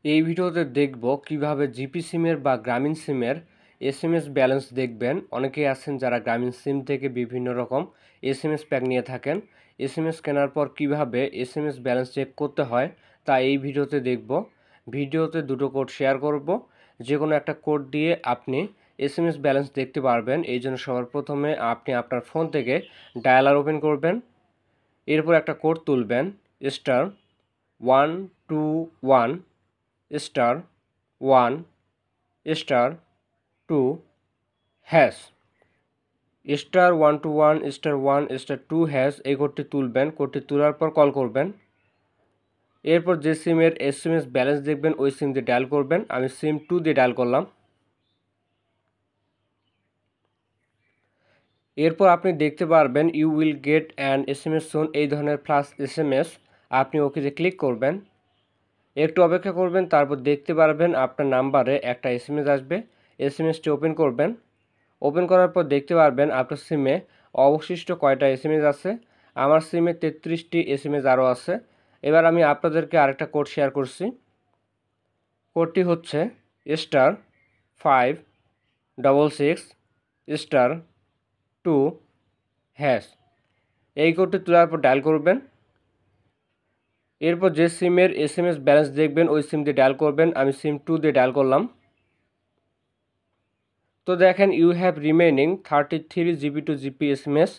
এই ভিডিওতে দেখব কিভাবে জিপি সিমের বা গ্রামীণ সিমের এসএমএস ব্যালেন্স দেখবেন। অনেকেই আছেন যারা গ্রামীণ সিম থেকে বিভিন্ন রকম এসএমএস প্যাক নিয়ে থাকেন। এসএমএস কেনার পর কিভাবে এসএমএস ব্যালেন্স চেক করতে হয় তা এই ভিডিওতে দেখব। ভিডিওতে দুটো কোড শেয়ার করব, যে কোনো একটা কোড দিয়ে আপনি এসএমএস ব্যালেন্স দেখতে পারবেন। এই জন্য সবার প্রথমে আপনি আপনার ফোন থেকে ডায়ালার ওপেন করবেন, এরপর একটা কোড তুলবেন *121*1*2*1*2# *121*1*2# এই কোডটি তুলবেন। কোডটি তোলার পর কল করবেন। এরপর যে সিমের এসএমএস ব্যালেন্স দেখবেন ওই সিম দিয়ে ডায়াল করবেন। আমি সিম 2 দিয়ে ডায়াল করলাম। এরপর আপনি দেখতে পারবেন you will get an SMS soon, এই ধরনের প্লাস এসএমএস। আপনি ওকেতে ক্লিক করবেন, একটু অপেক্ষা করবেন, তারপর দেখতে পারবেন আপনার নাম্বারে একটা এসএমএস আসবে। এসএমএসটি ওপেন করবেন। ওপেন করার পর দেখতে পারবেন আপনার সিমে অবশিষ্ট কয়টা এসএমএস আছে। আমার সিমে 33টি এসএমএস আরও আছে। এবার আমি আপনাদেরকে আরেকটা কোড শেয়ার করছি। কোডটি হচ্ছে *566*2#। এই কোডটি তোলার পর ডায়াল করবেন। এরপর যে সিমের এসএমএস ব্যালেন্স দেখবেন ওই সিম দিয়ে ডায়াল করবেন। আমি সিম 2 দিয়ে ডায়াল করলাম। তো দেখেন you have remaining 33 GB to GP SMS.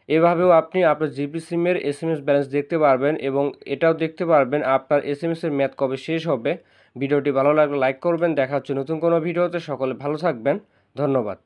এভাবেও আপনি আপনার জিপি সিমের এসএমএস ব্যালেন্স দেখতে পারবেন এবং এটাও দেখতে পারবেন আপনার এসএমএসের মেয়াদ কবে শেষ হবে। ভিডিওটি ভালো লাগলে লাইক করবেন। দেখা হচ্ছে নতুন কোনো ভিডিওতে। সকলে ভালো থাকবেন। ধন্যবাদ।